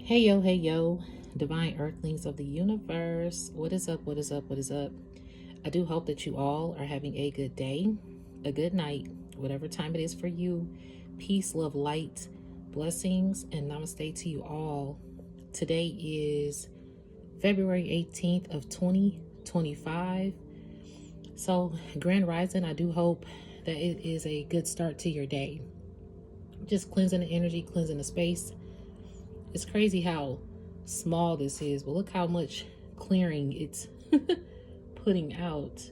Hey yo, divine earthlings of the universe. What is up? What is up? What is up? I do hope that you all are having a good day, a good night, whatever time it is for you. Peace, love, light, blessings, and namaste to you all. Today is February 18th of 2025. So, Grand Rising, I do hope that it is a good start to your day. Just cleansing the energy, cleansing the space. It's crazy how small this is, but look how much clearing it's putting out.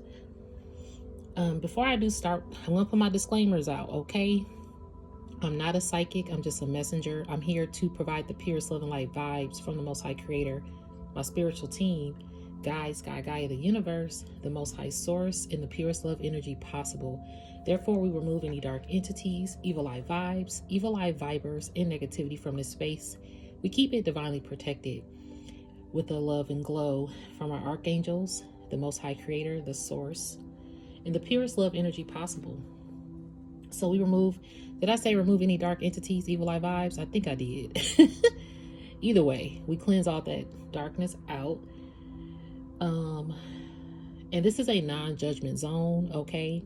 Before I do start, I'm going to put my disclaimers out, okay? I'm not a psychic. I'm just a messenger. I'm here to provide the purest love and light vibes from the Most High Creator, my spiritual team, guides, Gaia, the universe, the Most High Source, and the purest love energy possible. Therefore, we remove any dark entities, evil eye vibes, evil eye vibers, and negativity from this space. We keep it divinely protected with the love and glow from our archangels, the Most High Creator, the Source, and the purest love energy possible. So we remove, did I say remove any dark entities, evil eye vibes? I think I did. Either way, we cleanse all that darkness out. And this is a non-judgment zone, okay?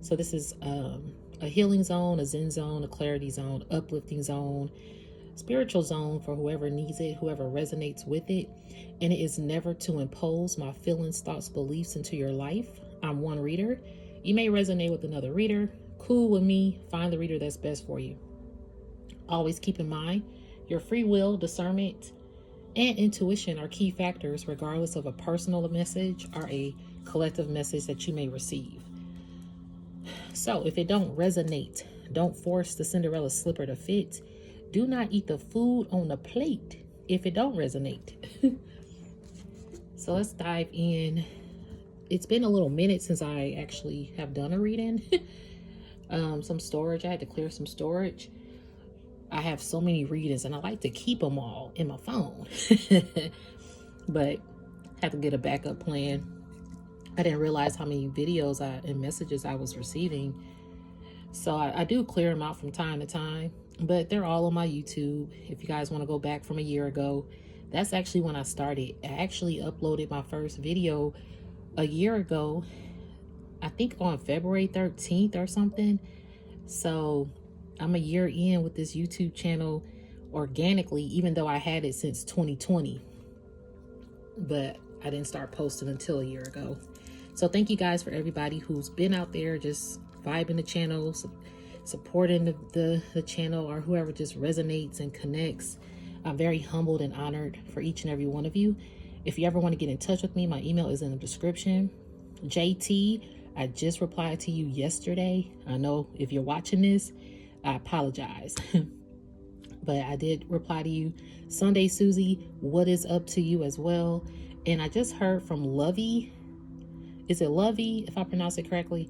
So this is a healing zone, a zen zone, a clarity zone, uplifting zone, spiritual zone for whoever needs it, whoever resonates with it. And it is never to impose my feelings, thoughts, beliefs into your life. I'm one reader. You may resonate with another reader. Cool with me. Find the reader that's best for you. Always keep in mind your free will, discernment, and intuition are key factors regardless of a personal message or a collective message that you may receive. So if it don't resonate, don't force the Cinderella slipper to fit. Do not eat the food on the plate if it don't resonate. So let's dive in. It's been a little minute since I actually have done a reading. Some storage. I had to clear some storage. I have so many readings and I like to keep them all in my phone. But have to get a backup plan. I didn't realize how many videos and messages I was receiving. So I do clear them out from time to time. But they're all on my YouTube. If you guys want to go back from a year ago, that's actually when I started. I actually uploaded my first video a year ago, I think on February 13th or something. So I'm a year in with this YouTube channel organically, even though I had it since 2020. But I didn't start posting until a year ago. So thank you guys for everybody who's been out there just vibing the channel, supporting the channel, or whoever just resonates and connects. I'm very humbled and honored for each and every one of you. If you ever want to get in touch with me, my email is in the description. JT, I just replied to you yesterday. I know if you're watching this, I apologize. But I did reply to you. Sunday Susie, what is up to you as well? And I just heard from Lovey. Is it Lovey, if I pronounce it correctly?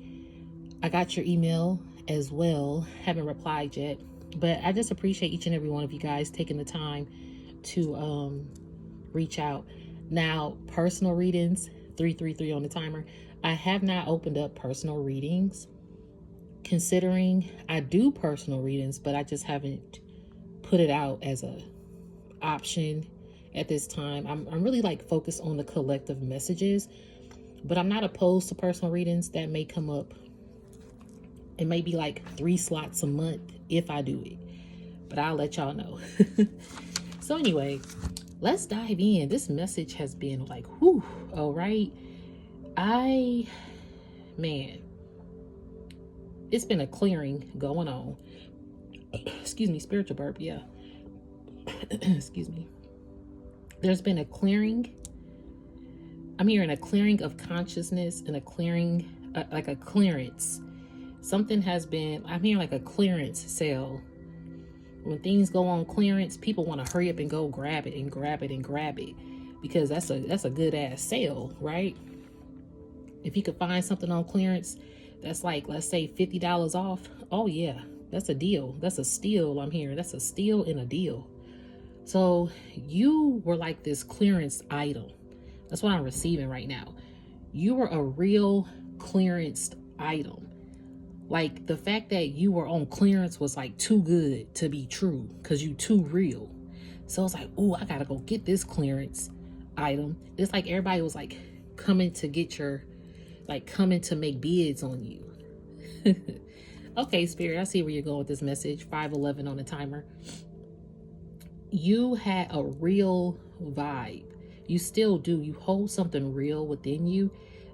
I got your email as well. Haven't replied yet, but I just appreciate each and every one of you guys taking the time to reach out. Now, personal readings, 333 on the timer. I have not opened up personal readings, considering I do personal readings, but I just haven't put it out as a option at this time. I'm really like focused on the collective messages, but I'm not opposed to personal readings. That may come up. It may be like 3 slots a month if I do it, but I'll let y'all know. So anyway, let's dive in. This message has been like, whew, all right. Man, it's been a clearing going on. Excuse me, spiritual burp, yeah. Excuse me. There's been a clearing. I'm hearing a clearing of consciousness and a clearing, like a clearance. Something has been, I'm hearing like a clearance sale. When things go on clearance, people want to hurry up and go grab it and grab it and grab it, because that's a good ass sale, right? If you could find something on clearance that's like, let's say $50 off. Oh yeah, that's a deal. That's a steal. I'm hearing that's a steal and a deal. So you were like this clearance item. That's what I'm receiving right now. You were a real clearanced item. Like the fact that you were on clearance was like too good to be true, because you too real. So it's like, oh, I gotta go get this clearance item. It's like everybody was like coming to get your, like coming to make bids on you. Okay, Spirit, I see where you're going with this message. 5:11 on the timer. You had a real vibe. You still do. You hold something real within you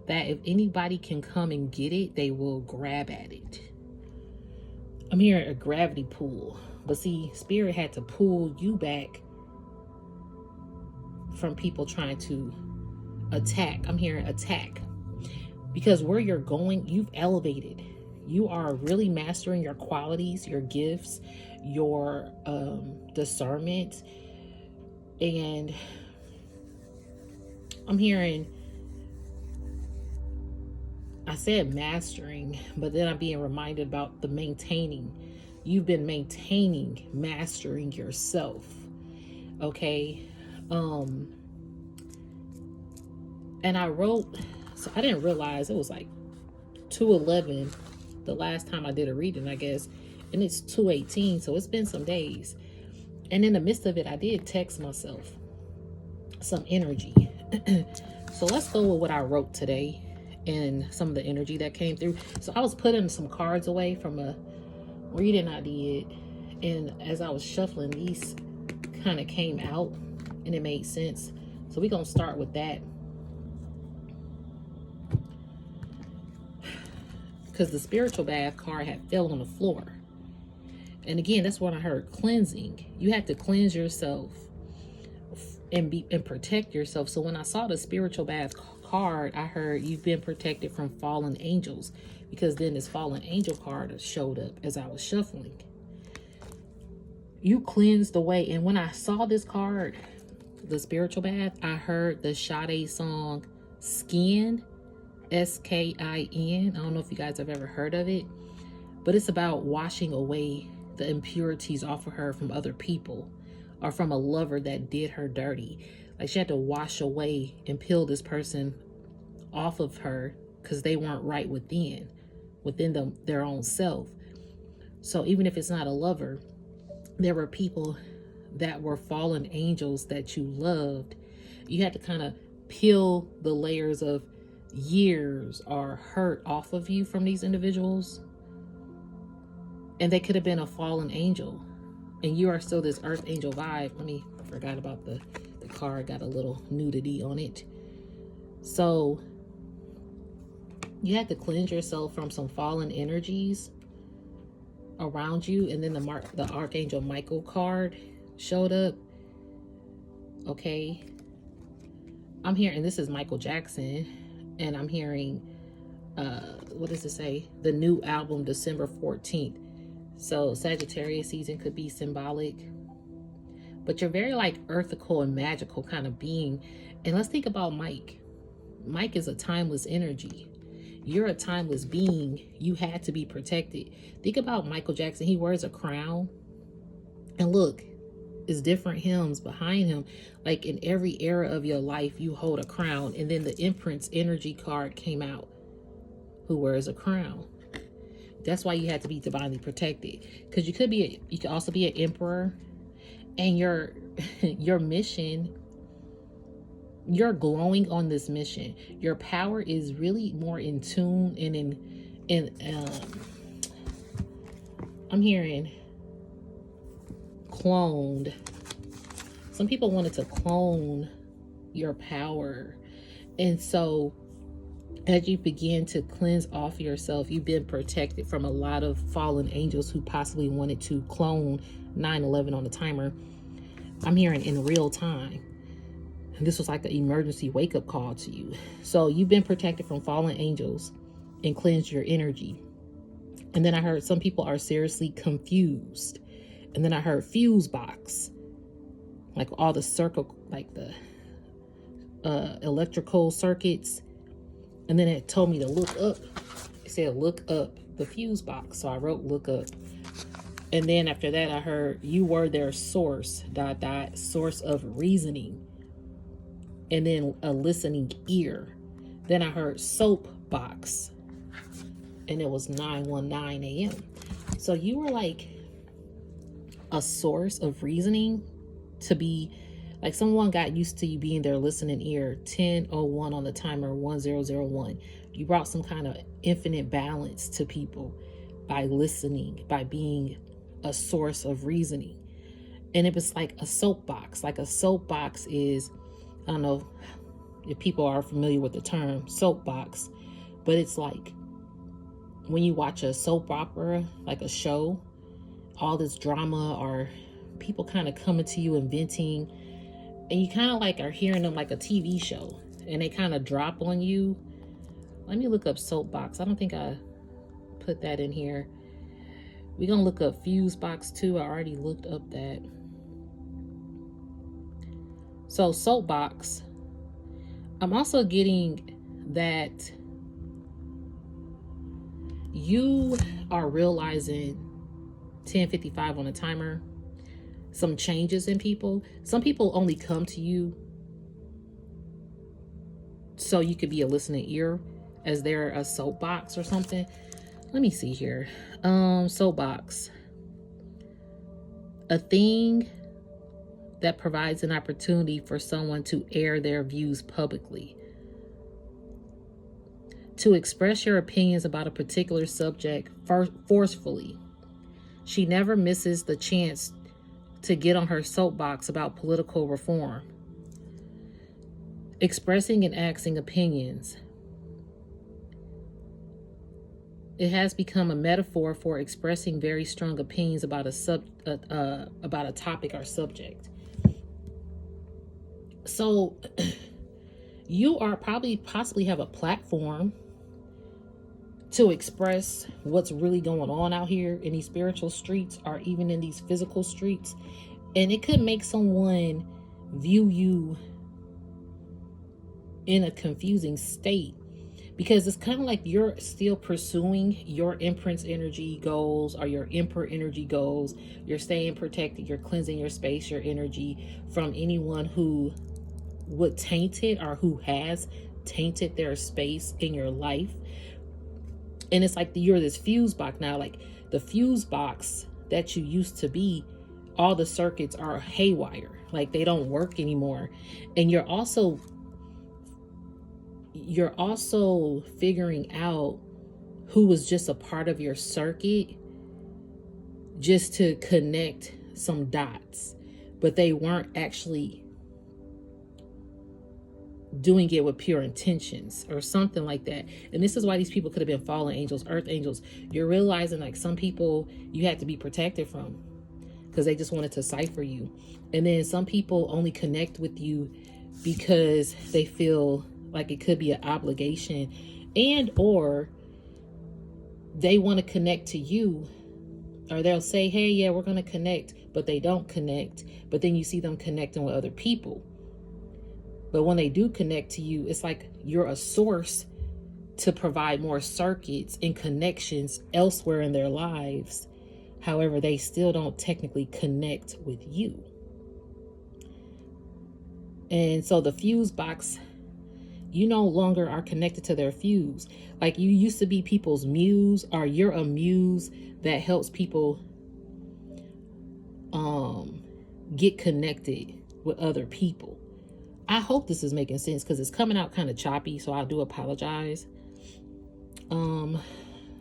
that if anybody can come and get it, they will grab at it. I'm hearing a gravity pull. But see, Spirit had to pull you back from people trying to attack. I'm hearing attack. Because where you're going, you've elevated. You are really mastering your qualities, your gifts, your discernment. And I'm hearing, I said mastering, but then I'm being reminded about the maintaining. You've been maintaining, mastering yourself. Okay. And I wrote, so I didn't realize it was like 2:11 the last time I did a reading, I guess, and it's 2:18, so it's been some days. And in the midst of it, I did text myself some energy. So let's go with what I wrote today and some of the energy that came through. So I was putting some cards away from a reading I did, and as I was shuffling, these kind of came out and it made sense. So we're gonna start with that, because the spiritual bath card had fell on the floor. And again, that's what I heard, cleansing. You have to cleanse yourself and protect yourself. So when I saw the spiritual bath card, I heard you've been protected from fallen angels, because then this fallen angel card showed up as I was shuffling. You cleansed the way. And when I saw this card, the spiritual bath, I heard the Sade song Skin, Skin. I don't know if you guys have ever heard of it, but it's about washing away the impurities off of her from other people or from a lover that did her dirty. Like she had to wash away and peel this person off of her because they weren't right within them, their own self. So even if it's not a lover, there were people that were fallen angels that you loved. You had to kind of peel the layers of years or hurt off of you from these individuals. And they could have been a fallen angel, and you are still this earth angel vibe. I forgot about the card, got a little nudity on it. So you had to cleanse yourself from some fallen energies around you. And then the Archangel Michael card showed up. Okay, I'm hearing, this is Michael Jackson, and I'm hearing what does it say, the new album December 14th. So Sagittarius season could be symbolic, but you're very like earthical and magical kind of being. And let's think about Mike. Mike is a timeless energy. You're a timeless being. You had to be protected. Think about Michael Jackson. He wears a crown, and look, it's different hymns behind him. Like in every era of your life, you hold a crown. And then the Empress energy card came out, who wears a crown. That's why you had to be divinely protected, because you could also be an emperor, and your mission, you're glowing on this mission. Your power is really more in tune and I'm hearing cloned. Some people wanted to clone your power, and so as you begin to cleanse off yourself, you've been protected from a lot of fallen angels who possibly wanted to clone 9/11 on the timer. I'm hearing in real time. And this was like an emergency wake-up call to you. So you've been protected from fallen angels and cleansed your energy. And then I heard some people are seriously confused. And then I heard fuse box. Like all the circle, like the electrical circuits. And then it told me to look up. It said, look up the fuse box. So I wrote, look up. And then after that, I heard you were their source, ... source of reasoning. And then a listening ear. Then I heard soap box. And it was 9:19 a.m. So you were like a source of reasoning to be like someone got used to you being their listening ear. 10:01 on the timer, 1001. You brought some kind of infinite balance to people by listening, by being a source of reasoning. And it was like a soapbox. Like a soapbox is, I don't know if people are familiar with the term soapbox, but it's like when you watch a soap opera, like a show, all this drama or people kind of coming to you and venting, and you kind of like are hearing them like a TV show, and they kind of drop on you. Let me look up soapbox. I don't think I put that in here. We're gonna look up fuse box too. I already looked up that. So soapbox, I'm also getting that you are realizing 10:55 on the timer, some changes in people. Some people only come to you so you could be a listening ear, as they're a soapbox or something. Let me see here. Soapbox, a thing that provides an opportunity for someone to air their views publicly, to express your opinions about a particular subject forcefully. She never misses the chance to get on her soapbox about political reform. Expressing and asking opinions. It has become a metaphor for expressing very strong opinions about a topic or subject. So you are possibly have a platform to express what's really going on out here in these spiritual streets, or even in these physical streets. And it could make someone view you in a confusing state, because it's kind of like you're still pursuing your Empress energy goals or your Emperor energy goals. You're staying protected. You're cleansing your space, your energy from anyone who would taint it or who has tainted their space in your life. And it's like you're this fuse box now, like the fuse box that you used to be. All the circuits are haywire, like they don't work anymore. And you're also figuring out who was just a part of your circuit just to connect some dots, but they weren't actually doing it with pure intentions or something like that. And this is why these people could have been fallen angels, earth angels. You're realizing like some people you had to be protected from because they just wanted to cipher you. And then some people only connect with you because they feel like it could be an obligation, and or they want to connect to you, or they'll say, hey, yeah, we're going to connect, but they don't connect. But then you see them connecting with other people. But when they do connect to you, it's like you're a source to provide more circuits and connections elsewhere in their lives. However, they still don't technically connect with you. And so the fuse box, you no longer are connected to their fuse. Like you used to be people's muse, or you're a muse that helps people get connected with other people. I hope this is making sense because it's coming out kind of choppy, so I do apologize.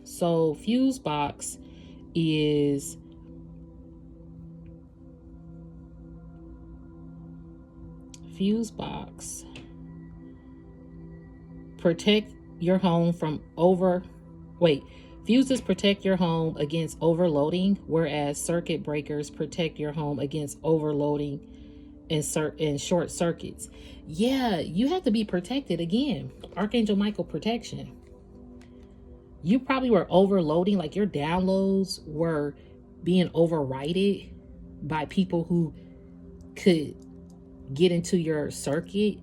So fuse box is protect your home from fuses protect your home against overloading, whereas circuit breakers protect your home against overloading and short circuits. Yeah, you have to be protected again. Archangel Michael protection. You probably were overloading, like your downloads were being overridden by people who could get into your circuit.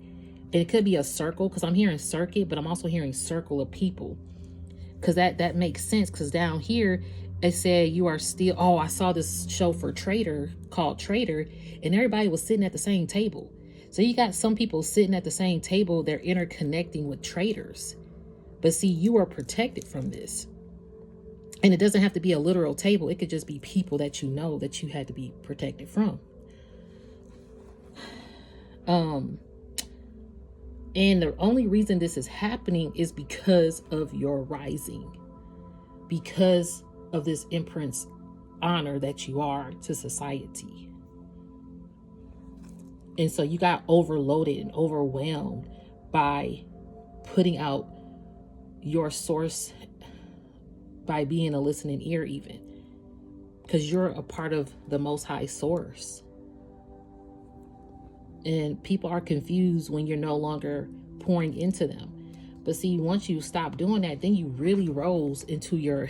And it could be a circle, because I'm hearing circuit, but I'm also hearing circle of people. Because that makes sense, because down here it said you are still, I saw this show for called Traitor, and everybody was sitting at the same table. So you got some people sitting at the same table, they're interconnecting with traitors. But see, you are protected from this. And it doesn't have to be a literal table. It could just be people that you know that you had to be protected from. And the only reason this is happening is because of your rising, because of this Empress honor that you are to society. And so you got overloaded and overwhelmed by putting out your source, by being a listening ear even, because you're a part of the Most High source. And people are confused when you're no longer pouring into them. But see, once you stop doing that, then you really rose into your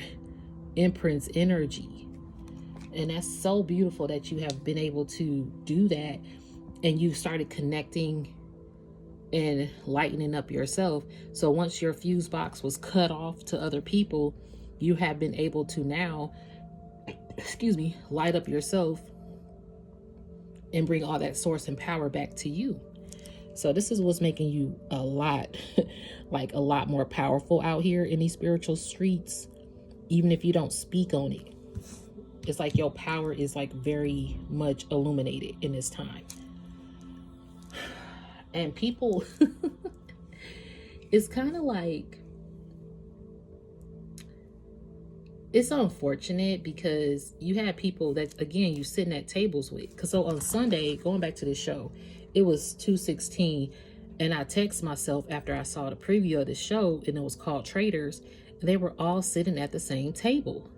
Empress energy. And that's so beautiful that you have been able to do that. And you started connecting and lightening up yourself. So once your fuse box was cut off to other people, you have been able to now, light up yourself and bring all that source and power back to you. So this is what's making you a lot, like a lot more powerful out here in these spiritual streets, even if you don't speak on it. It's like your power is like very much illuminated in this time. And people, it's kind of like, it's unfortunate because you have people that, again, you sitting at tables with. Because so on Sunday, going back to the show, it was 2:16, and I text myself after I saw the preview of the show, and it was called Traitors, and they were all sitting at the same table.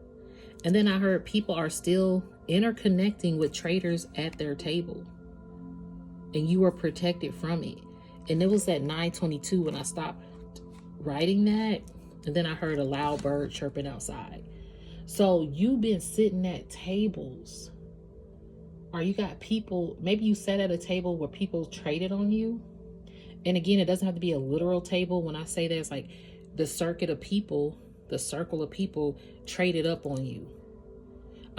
And then I heard people are still interconnecting with traitors at their table, and you were protected from it. And it was at 9:22 when I stopped writing that, and then I heard a loud bird chirping outside. So you've been sitting at tables, or you got people, maybe you sat at a table where people traded on you. And again, it doesn't have to be a literal table. When I say that, it's like the circuit of people, the circle of people traded up on you.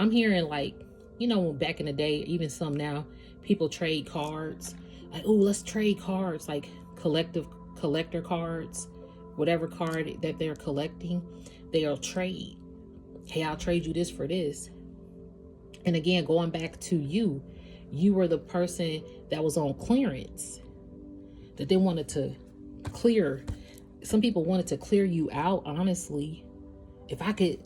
I'm hearing, like, you know, back in the day, even some now, people trade cards. Like, oh, let's trade cards, like collector cards, whatever card that they're collecting, they'll trade. Hey, I'll trade you this for this. And again, going back to you, you were the person that was on clearance, that they wanted to clear. Some people wanted to clear you out, honestly. If I could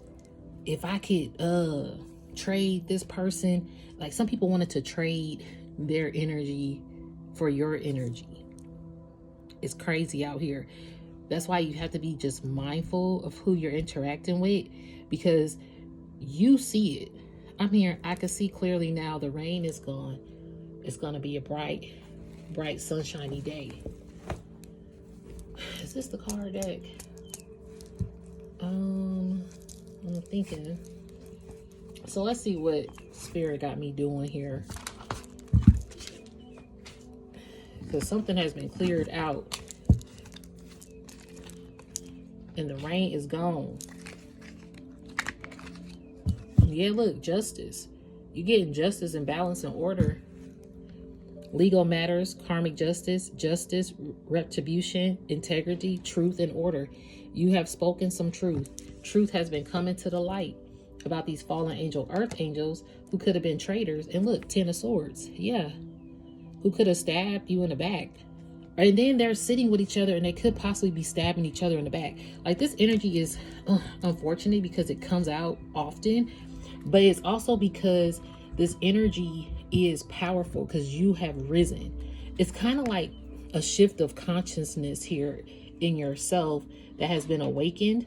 trade this person, like some people wanted to trade their energy for your energy. It's crazy out here. That's why you have to be just mindful of who you're interacting with, because you see it. I'm here. I can see clearly now. The rain is gone. It's going to be a bright, sunshiny day. Is this the card deck? I'm thinking. So let's see what Spirit got me doing here, because something has been cleared out and the rain is gone. Yeah, look, justice. You're getting justice and balance and order. Legal matters, karmic justice, retribution, integrity, truth, and order. You have spoken some truth. Truth has been coming to the light about these fallen earth angels who could have been traitors. And look, 10 of Swords. Yeah. Who could have stabbed you in the back. And then they're sitting with each other and they could possibly be stabbing each other in the back. Like, this energy is unfortunate because it comes out often. But it's also because this energy is powerful because you have risen. It's kind of like a shift of consciousness here in yourself that has been awakened.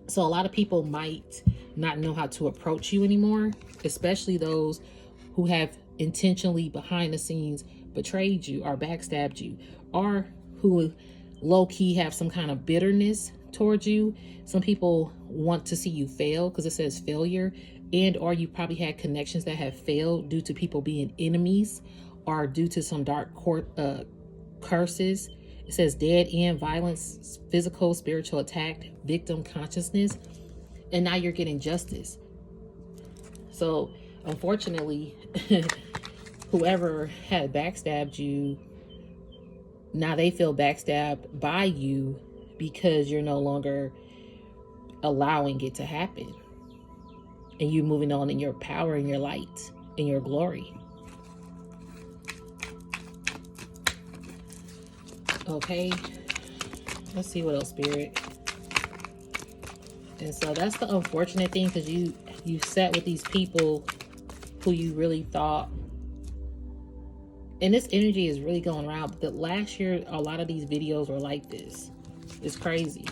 So a lot of people might not know how to approach you anymore, especially those who have intentionally behind the scenes betrayed you or backstabbed you, or who low-key have some kind of bitterness towards you. Some people want to see you fail because it says failure, and or you probably had connections that have failed due to people being enemies or due to some dark curses. It says dead end, violence, physical, spiritual attack, victim consciousness, and now you're getting justice. So unfortunately, whoever had backstabbed you, now they feel backstabbed by you because you're no longer allowing it to happen. And you moving on in your power and your light and your glory. Okay, let's see what else, Spirit. And so that's the unfortunate thing, because you sat with these people who you really thought, and this energy is really going around. But last year, a lot of these videos were like this. It's crazy.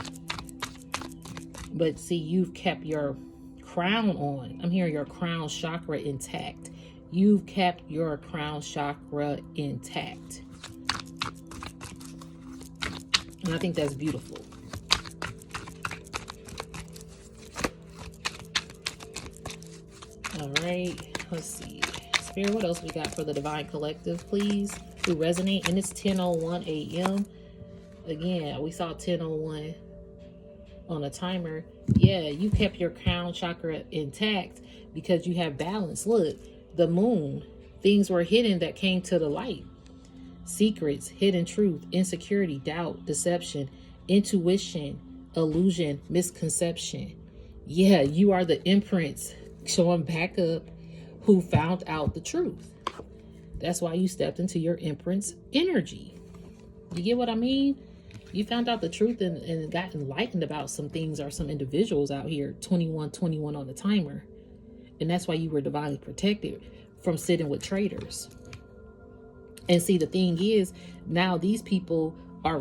But see, you've kept your crown on. I'm hearing your crown chakra intact. You've kept your crown chakra intact. And I think that's beautiful. All right, let's see. Spirit, what else we got for the Divine Collective, please? To resonate. And it's 10:01 a.m. Again, we saw 10:01 on a timer. Yeah, you kept your crown chakra intact because you have balance. Look, the moon. Things were hidden that came to the light. Secrets, hidden truth, insecurity, doubt, deception, intuition, illusion, misconception. Yeah, you are the Empress showing back up who found out the truth. That's why you stepped into your Empress energy. You get what I mean? You found out the truth and got enlightened about some things, or some individuals out here. 21:21 on the timer. And that's why you were divinely protected from sitting with traitors. And see, the thing is, now these people are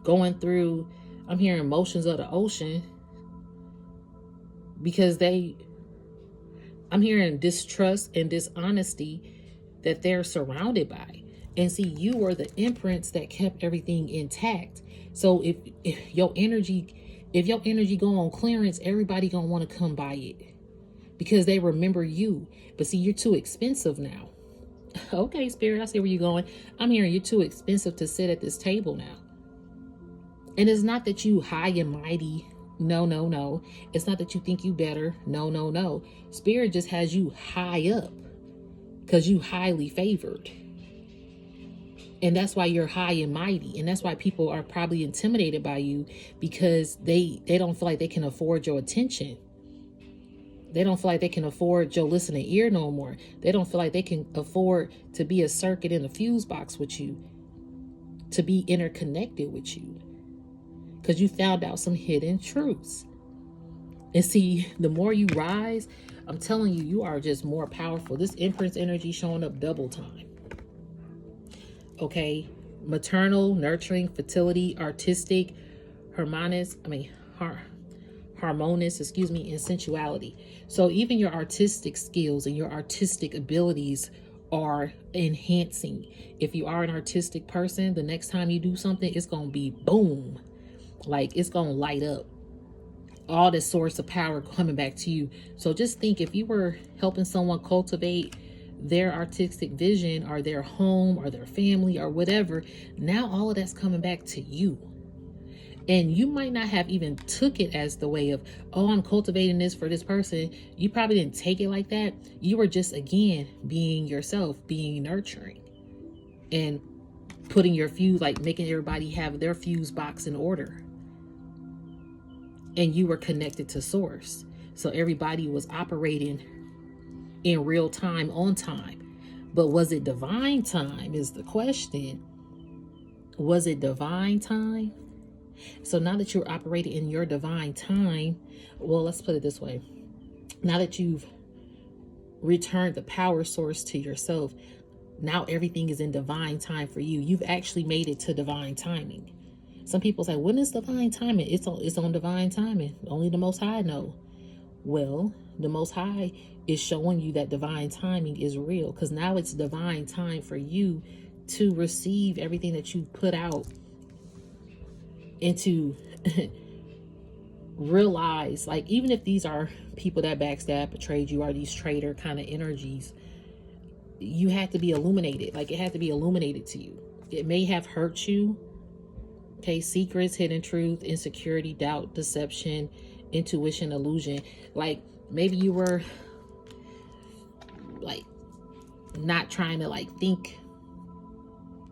going through, I'm hearing emotions of the ocean, because I'm hearing distrust and dishonesty that they're surrounded by. And see, you were the Empress that kept everything intact. So if your energy go on clearance, everybody gonna want to come by it because they remember you. But see, you're too expensive now. Okay, Spirit, I see where you're going. I'm hearing you're too expensive to sit at this table now. And it's not that you high and mighty. No, no, no. It's not that you think you better. No, no, no. Spirit just has you high up because you highly favored. And that's why you're high and mighty. And that's why people are probably intimidated by you, because they don't feel like they can afford your attention. They don't feel like they can afford your listening ear no more. They don't feel like they can afford to be a circuit in a fuse box with you, to be interconnected with you, because you found out some hidden truths. And see, the more you rise, I'm telling you, you are just more powerful. This Empress energy showing up double time. Okay, maternal, nurturing, fertility, artistic, harmonious, and sensuality. So even your artistic skills and your artistic abilities are enhancing. If you are an artistic person, the next time you do something, it's going to be boom. Like, it's going to light up. All this source of power coming back to you. So just think, if you were helping someone cultivate their artistic vision, or their home, or their family, or whatever, now all of that's coming back to you. And you might not have even took it as the way of, oh, I'm cultivating this for this person. You probably didn't take it like that. You were just, again, being yourself, being nurturing, and putting your fuse, like making everybody have their fuse box in order. And you were connected to source. So everybody was operating in real time, on time. But was it divine time is the question. Was it divine time? So now that you're operating in your divine time, well, let's put it this way. Now that you've returned the power source to yourself, now everything is in divine time for you. You've actually made it to divine timing. Some people say, when is divine timing? It's on divine timing. Only the Most High know. Well, the Most High is showing you that divine timing is real, because now it's divine time for you to receive everything that you put out, and to realize, like, even if these are people that backstab, betrayed you, are these traitor kind of energies, you had to be illuminated. Like, it had to be illuminated to you. It may have hurt you. Okay, secrets, hidden truth, insecurity, doubt, deception, intuition, illusion. Like, maybe you were like not trying to like think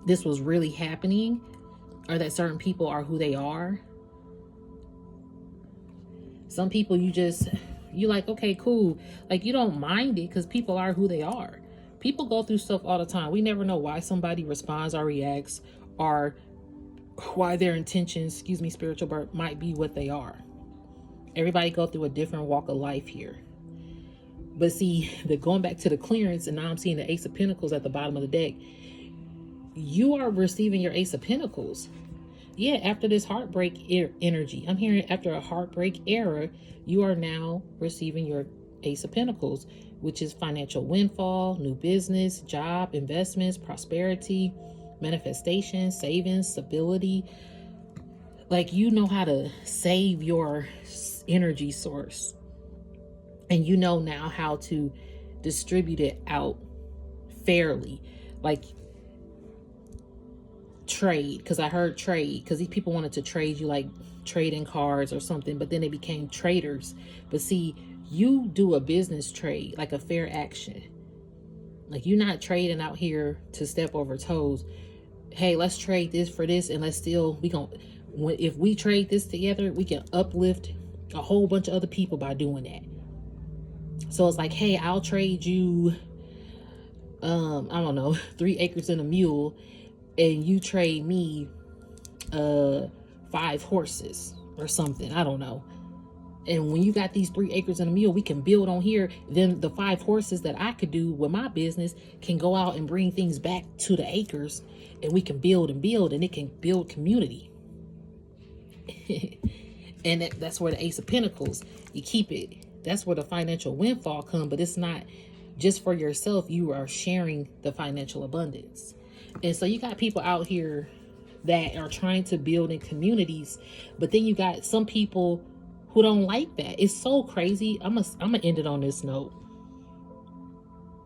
this was really happening, or that certain people are who they are. Some people you like, okay, cool. Like, you don't mind it because people are who they are. People go through stuff all the time. We never know why somebody responds or reacts or why their intentions, excuse me, spiritual birth, might be what they are. Everybody go through a different walk of life here. But see, going back to the clearance, and now I'm seeing the Ace of Pentacles at the bottom of the deck. You are receiving your Ace of Pentacles. Yeah, after this heartbreak energy, I'm hearing after a heartbreak era, you are now receiving your Ace of Pentacles, which is financial windfall, new business, job, investments, prosperity, manifestation, savings, stability. Like, you know how to save your energy source. And you know now how to distribute it out fairly. Like, trade, because I heard trade, because these people wanted to trade you, like trading cards or something, but then they became traitors. But see, you do a business trade, like a fair action. Like, you're not trading out here to step over toes. Hey, let's trade this for this, and let's still, if we trade this together, we can uplift a whole bunch of other people by doing that. So it's like, hey, I'll trade you I don't know, 3 acres and a mule, and you trade me 5 horses or something. I don't know. And when you got these 3 acres and a mule, we can build on here. Then the 5 horses that I could do with my business can go out and bring things back to the acres, and we can build and build, and it can build community. And that's where the Ace of Pentacles, you keep it. That's where the financial windfall comes, but it's not just for yourself. You are sharing the financial abundance. And so you got people out here that are trying to build in communities, but then you got some people who don't like that. It's so crazy. I'm gonna end it on this note,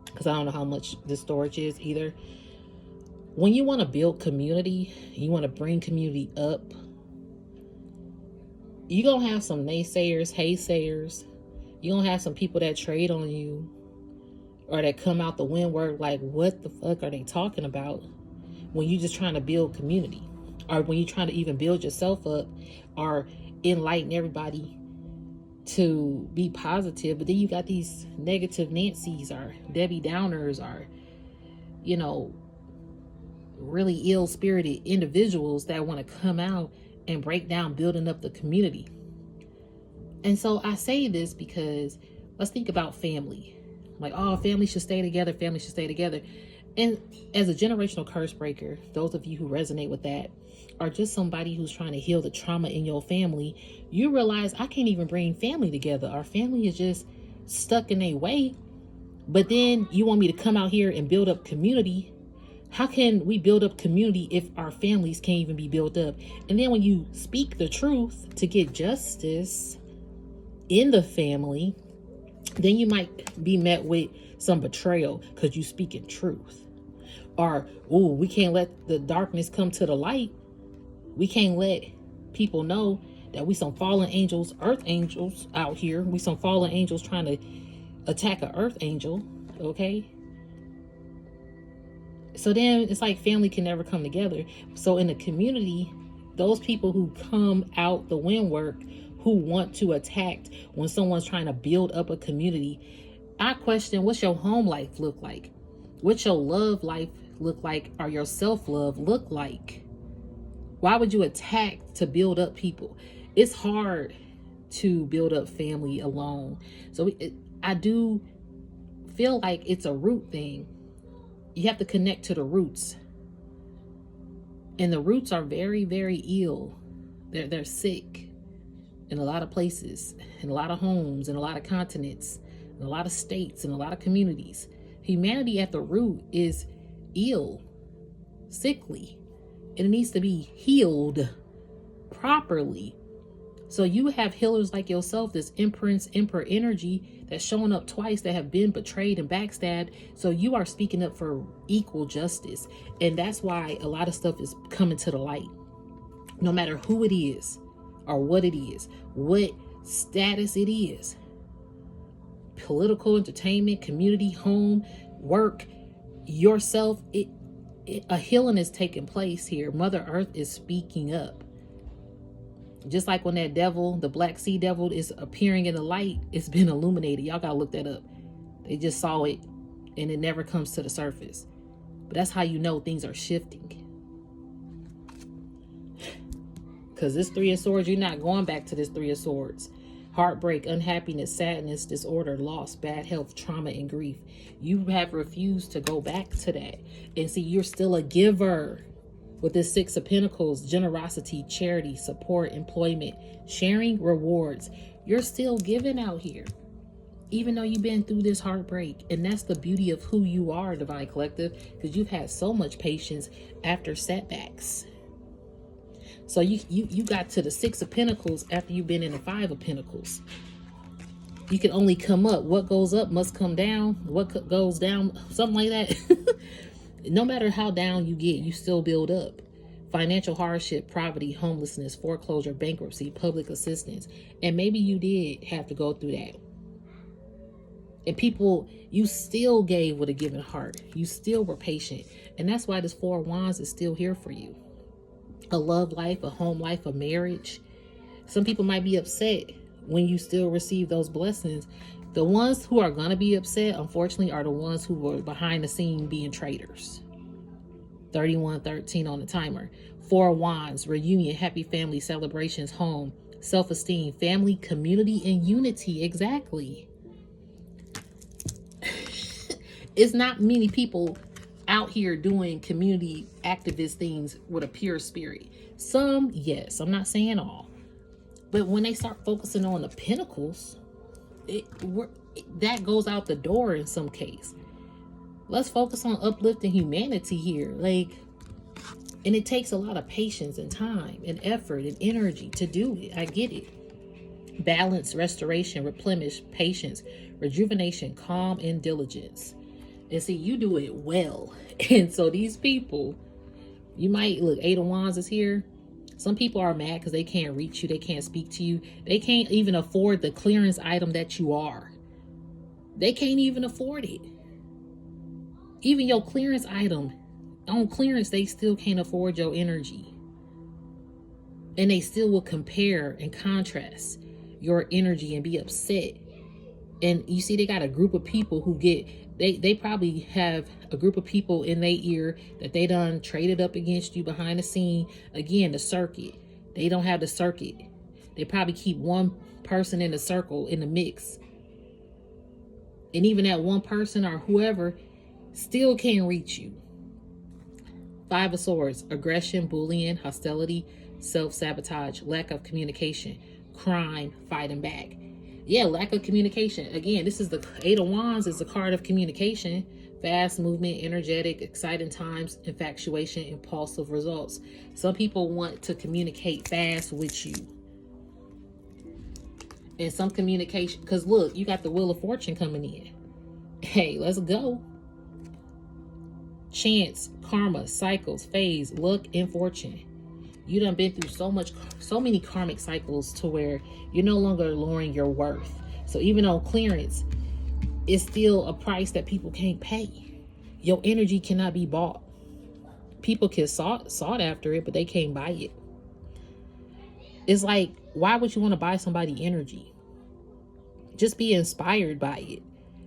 because I don't know how much the storage is either. When you want to build community, you want to bring community up, you're gonna have some naysayers, haysayers. You're gonna have some people that trade on you, or that come out the windward like, what the fuck are they talking about? When you're just trying to build community, or when you're trying to even build yourself up, or enlighten everybody to be positive. But then you got these negative Nancy's, or Debbie Downers, or, you know, really ill-spirited individuals that want to come out and break down building up the community. And so I say this because let's think about family. Like, oh, family should stay together, family should stay together. And as a generational curse breaker, those of you who resonate with that, or just somebody who's trying to heal the trauma in your family, you realize I can't even bring family together. Our family is just stuck in a way. But then you want me to come out here and build up community. How can we build up community if our families can't even be built up? And then when you speak the truth to get justice in the family, then you might be met with some betrayal because you speak in truth. Or, oh, we can't let the darkness come to the light. We can't let people know that we some fallen angels, earth angels out here. We some fallen angels trying to attack an earth angel, okay? So then it's like family can never come together. So in the community, those people who come out the windwork, who want to attack when someone's trying to build up a community, I question, what's your home life look like? What's your love life look like? Or your self-love look like? Why would you attack to build up people? It's hard to build up family alone. So I do feel like it's a root thing. You have to connect to the roots. And the roots are very, very ill. They're sick in a lot of places, in a lot of homes, in a lot of continents, in a lot of states, in a lot of communities. Humanity at the root is ill, sickly, and it needs to be healed properly. So you have healers like yourself, this Empress, Emperor energy that's showing up twice, that have been betrayed and backstabbed. So you are speaking up for equal justice. And that's why a lot of stuff is coming to the light. No matter who it is or what it is, what status it is, political, entertainment, community, home, work, yourself, a healing is taking place here. Mother Earth is speaking up. Just like when that devil, the Black Sea Devil, is appearing in the light, it's been illuminated. Y'all gotta look that up. They just saw it and it never comes to the surface. But that's how you know things are shifting. Because this Three of Swords, you're not going back to this Three of Swords. Heartbreak, unhappiness, sadness, disorder, loss, bad health, trauma, and grief. You have refused to go back to that. And see, you're still a giver. With this Six of Pentacles, generosity, charity, support, employment, sharing, rewards. You're still giving out here. Even though you've been through this heartbreak. And that's the beauty of who you are, Divine Collective. Because you've had so much patience after setbacks. So you got to the Six of Pentacles after you've been in the Five of Pentacles. You can only come up. What goes up must come down. What goes down, something like that. No matter how down you get, you still build up. Financial hardship, poverty, homelessness, foreclosure, bankruptcy, public assistance. And maybe you did have to go through that. And people, you still gave with a given heart. You still were patient. And that's why this Four of Wands is still here for you. A love life, a home life, a marriage. Some people might be upset when you still receive those blessings. The ones who are going to be upset, unfortunately, are the ones who were behind the scene being traitors. 3113 on the timer. Four of Wands, reunion, happy family, celebrations, home, self-esteem, family, community, and unity. Exactly. It's not many people out here doing community activist things with a pure spirit. Some, yes, I'm not saying all. But when they start focusing on the pentacles, that goes out the door in some case. Let's focus on uplifting humanity here. And it takes a lot of patience and time and effort and energy to do it. I get it. Balance, restoration, replenish, patience, rejuvenation, calm, and diligence. And see, you do it well. And so these people, you might, look, Eight of Wands is here. Some people are mad because they can't reach you. They can't speak to you. They can't even afford the clearance item that you are. They can't even afford it. Even your clearance item, on clearance, they still can't afford your energy. And they still will compare and contrast your energy and be upset. And you see, they got a group of people who they probably have a group of people in their ear that they done traded up against you behind the scene. Again, the circuit. They don't have the circuit. They probably keep one person in the circle, in the mix. And even that one person or whoever still can't reach you. Five of Swords, aggression, bullying, hostility, self-sabotage, lack of communication, crime, fighting back. Yeah, lack of communication. Again, this is the Eight of Wands is the card of communication. Fast movement, energetic, exciting times, infatuation, impulsive results. Some people want to communicate fast with you. And some communication, because look, you got the Wheel of Fortune coming in. Hey, let's go. Chance, karma, cycles, phase, luck, and fortune. You done been through so many karmic cycles to where you're no longer lowering your worth. So even on clearance, it's still a price that people can't pay. Your energy cannot be bought. People can sought after it, but they can't buy it. It's like, why would you want to buy somebody energy? Just be inspired by it.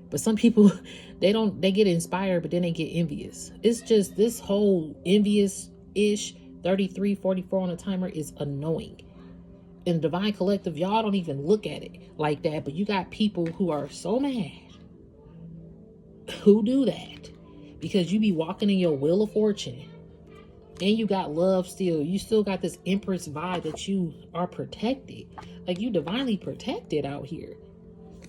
But some people, they get inspired, but then they get envious. It's just this whole envious-ish 3344 on the timer is annoying. In Divine Collective, y'all don't even look at it like that, but you got people who are so mad who do that because you be walking in your Wheel of Fortune and you got love still. You still got this Empress vibe that you are protected. Like, you divinely protected out here.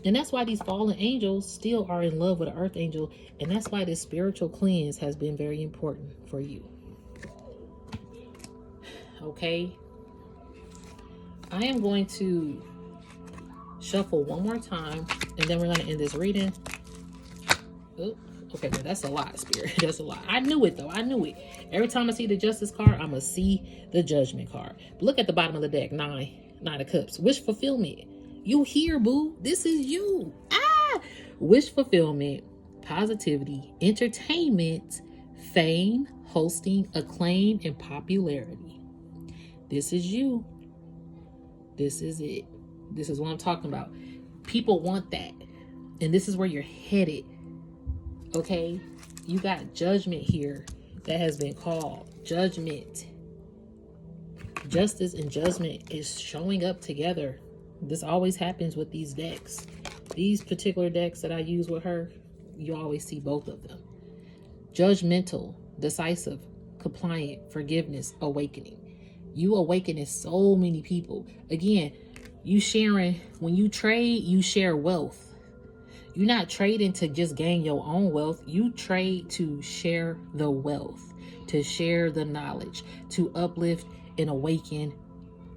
And that's why these fallen angels still are in love with an earth angel. And that's why this spiritual cleanse has been very important for you. Okay. I am going to shuffle one more time. And then we're going to end this reading. Oh, okay, well, that's a lot, Spirit. That's a lot. I knew it, though. I knew it. Every time I see the Justice card, I'm going to see the Judgment card. But look at the bottom of the deck. Nine of Cups. Wish fulfillment. You here, boo. This is you. Wish fulfillment, positivity, entertainment, fame, hosting, acclaim, and popularity. This is you. This is it. This is what I'm talking about. People want that. And this is where you're headed. Okay? You got judgment here that has been called. Judgment. Justice and judgment is showing up together. This always happens with these decks. These particular decks that I use with her, you always see both of them. Judgmental, decisive, compliant, forgiveness, awakening. You awakening so many people. Again, you sharing, when you trade, you share wealth. You're not trading to just gain your own wealth. You trade to share the wealth, to share the knowledge, to uplift and awaken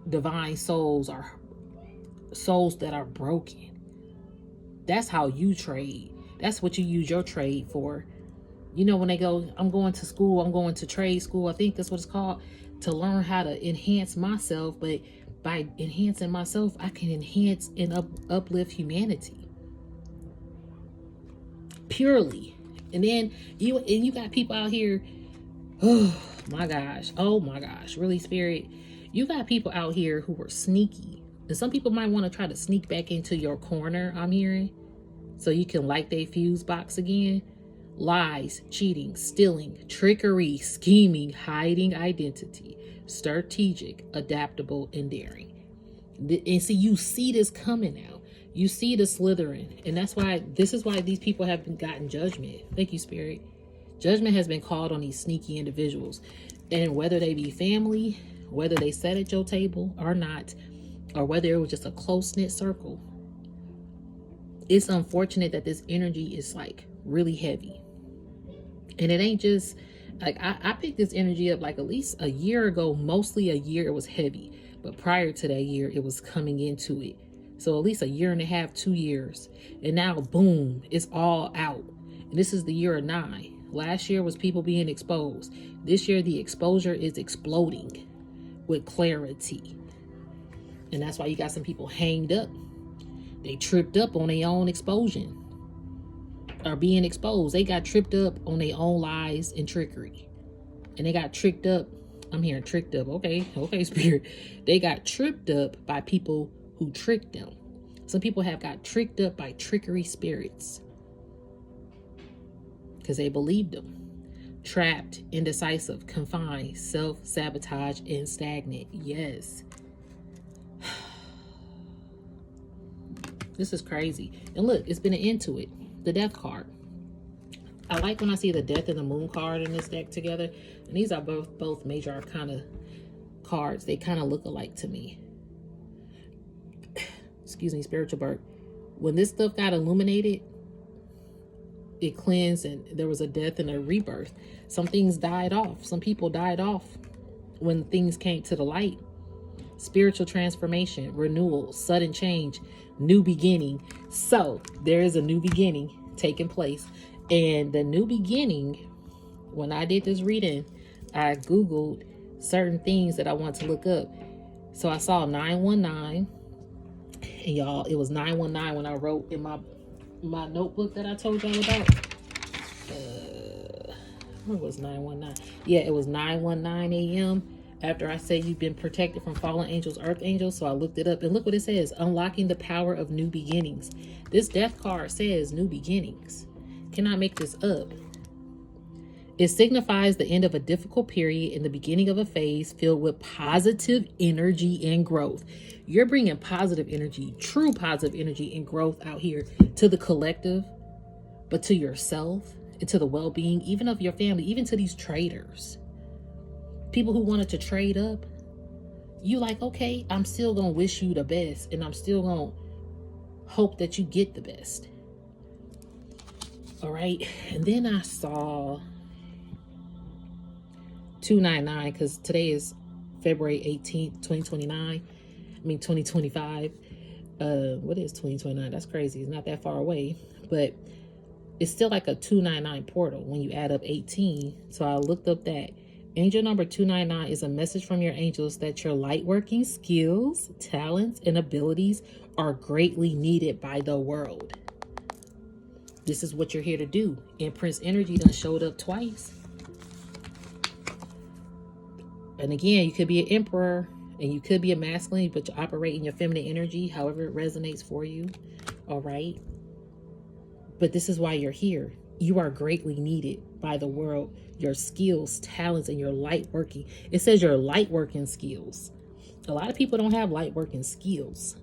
divine souls or souls that are broken. That's how you trade. That's what you use your trade for. You know, when they go, I'm going to school, I'm going to trade school, I think that's what it's called, to learn how to enhance myself. But by enhancing myself, I can enhance and uplift humanity purely. And then you got people out here, oh my gosh, really, Spirit, you got people out here who are sneaky. And some people might want to try to sneak back into your corner, I'm hearing, so you can light their fuse box again. Lies, cheating, stealing, trickery, scheming, hiding identity, strategic, adaptable, and daring. And see, you see this coming out. You see the slithering. And this is why these people have been gotten judgment. Thank you, Spirit. Judgment has been called on these sneaky individuals. And whether they be family, whether they sat at your table or not, or whether it was just a close-knit circle, it's unfortunate that this energy is like really heavy. And it ain't just like I picked this energy up like at least a year ago. Mostly a year it was heavy, but prior to that year it was coming into it. So at least a year and a half, 2 years, and now boom, it's all out. And this is the year of 9. Last year was people being exposed. This year the exposure is exploding with clarity, and that's why you got some people hanged up. They tripped up on their own explosion. Are being exposed. They got tripped up on their own lies and trickery. And they got tricked up. I'm hearing tricked up. Okay, Spirit. They got tripped up by people who tricked them. Some people have got tricked up by trickery spirits because they believed them. Trapped, indecisive, confined, self-sabotage, and stagnant. Yes. This is crazy. And look, it's been an end to it. The death card. I like when I see the death and the moon card in this deck together. And these are both major arcana cards. They kind of look alike to me. Excuse me, spiritual birth. When this stuff got illuminated, it cleansed and there was a death and a rebirth. Some things died off. Some people died off when things came to the light. Spiritual transformation, renewal, sudden change, new beginning. So there is a new beginning taking place. And the new beginning, when I did this reading, I Googled certain things that I want to look up. So I saw 919. And y'all, it was 919 when I wrote in my notebook that I told y'all about. What was 919? Yeah, it was 919 a.m. after I said you've been protected from fallen angels, earth angels. So I looked it up and look what it says. Unlocking the power of new beginnings. This death card says new beginnings. Cannot make this up. It signifies the end of a difficult period and the beginning of a phase filled with positive energy and growth. You're bringing positive energy, true positive energy and growth out here to the collective, but to yourself and to the well-being, even of your family, even to these traders. People who wanted to trade up, you like, okay, I'm still going to wish you the best and I'm still going to hope that you get the best. All right. And then I saw 299 because today is February 18th, 2025. What is 2029? That's crazy. It's not that far away, but it's still like a 299 portal when you add up 18. So I looked up that. Angel number 299 is a message from your angels that your light working skills, talents, and abilities are greatly needed by the world. This is what you're here to do. Empress energy done showed up twice. And again, you could be an emperor and you could be a masculine, but you operate in your feminine energy, however it resonates for you. All right. But this is why you're here. You are greatly needed by the world. Your skills, talents, and your light working. It says your light working skills. A lot of people don't have light working skills.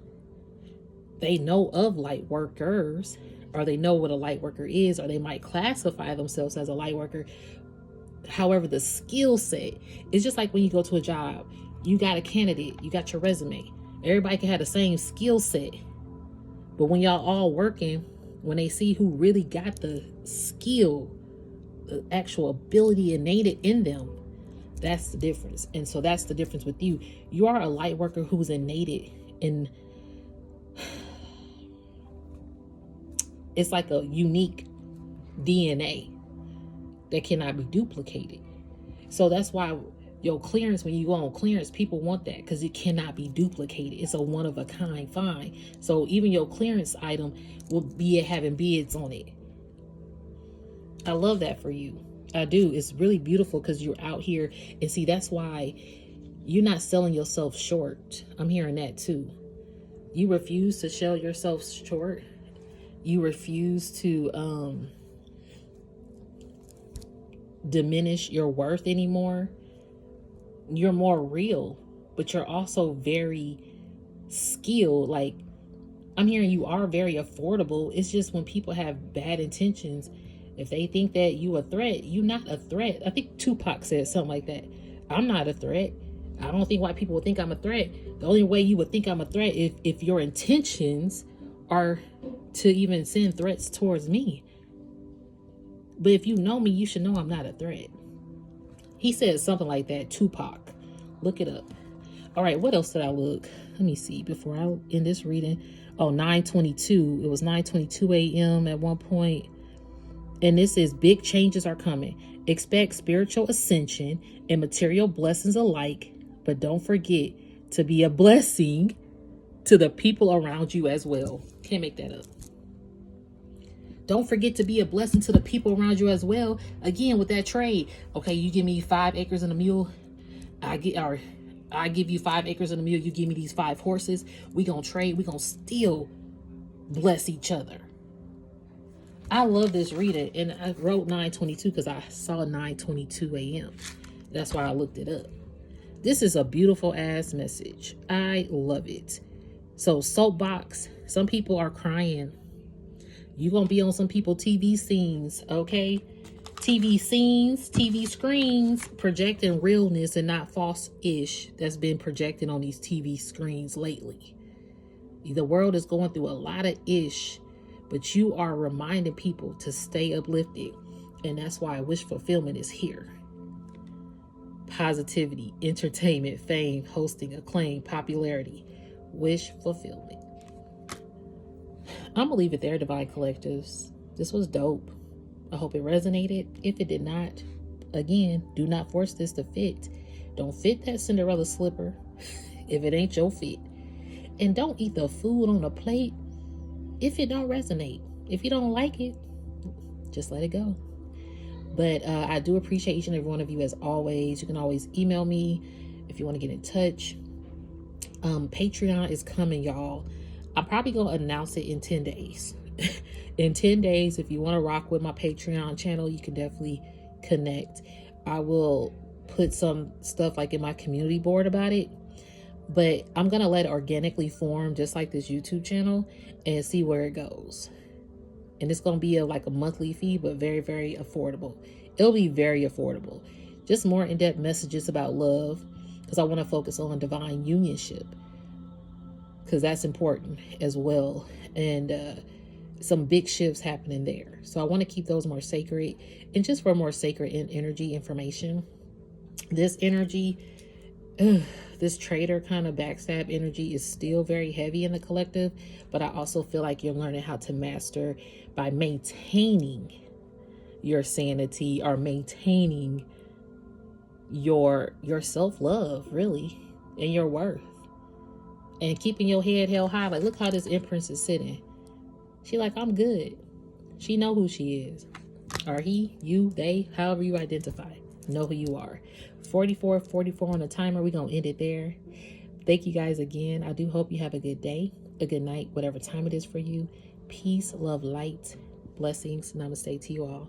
They know of light workers, or they know what a light worker is, or they might classify themselves as a light worker. However, the skill set is just like when you go to a job, you got a candidate, you got your resume. Everybody can have the same skill set. But when y'all all working, when they see who really got the skill, the actual ability innate in them, that's the difference. And so that's the difference with you. You are a light worker who's innate in, it's like a unique DNA that cannot be duplicated. So that's why your clearance, when you go on clearance, people want that because it cannot be duplicated. It's a one of a kind find. So even your clearance item will be having bids on it. I love that for you. I do. It's really beautiful because you're out here. And see, that's why you're not selling yourself short. I'm hearing that too. You refuse to sell yourself short. You refuse to diminish your worth anymore. You're more real, but you're also very skilled. Like, I'm hearing you are very affordable. It's just when people have bad intentions, if they think that you a threat, you're not a threat. I think Tupac said something like that. I'm not a threat. I don't think white people would think I'm a threat. The only way you would think I'm a threat if your intentions are to even send threats towards me. But if you know me, you should know I'm not a threat. He said something like that, Tupac. Look it up. All right, what else did I look? Let me see before I end this reading. Oh, 9:22. It was 9:22 a.m. at one point. And this is big changes are coming. Expect spiritual ascension and material blessings alike, but don't forget to be a blessing to the people around you as well. Can't make that up. Don't forget to be a blessing to the people around you as well. Again, with that trade. Okay, you give me 5 acres and a mule. I give you 5 acres and a mule. You give me these 5 horses. We gonna trade. We gonna still bless each other. I love this reading, and I wrote 9:22 because I saw 9:22 a.m. That's why I looked it up. This is a beautiful ass message. I love it. So soapbox. Some people are crying. You're going to be on some people TV scenes, okay? TV scenes, TV screens, projecting realness and not false-ish that's been projected on these TV screens lately. The world is going through a lot of ish, but you are reminding people to stay uplifted. And that's why wish fulfillment is here. Positivity, entertainment, fame, hosting, acclaim, popularity, wish fulfillment. I'm going to leave it there, Divine Collectives. This was dope. I hope it resonated. If it did not, again, do not force this to fit. Don't fit that Cinderella slipper if it ain't your fit. And don't eat the food on the plate if it don't resonate. If you don't like it, just let it go. But I do appreciate each and every one of you as always. You can always email me if you want to get in touch. Patreon is coming, y'all. I'm probably going to announce it in 10 days. In 10 days, if you want to rock with my Patreon channel, you can definitely connect. I will put some stuff like in my community board about it. But I'm going to let it organically form just like this YouTube channel and see where it goes. And it's going to be like a monthly fee, but very, very affordable. It'll be very affordable. Just more in-depth messages about love because I want to focus on divine unionship. Because that's important as well. And some big shifts happening there. So I want to keep those more sacred. And just for more sacred energy information. This energy, this traitor kind of backstab energy is still very heavy in the collective. But I also feel like you're learning how to master by maintaining your sanity or maintaining your self-love, really, and your worth. And keeping your head held high. Like, look how this Empress is sitting. She like, I'm good. She know who she is. Or he, you, they, however you identify. Know who you are. 44 on the timer. We're going to end it there. Thank you guys again. I do hope you have a good day, a good night, whatever time it is for you. Peace, love, light, blessings. Namaste to you all.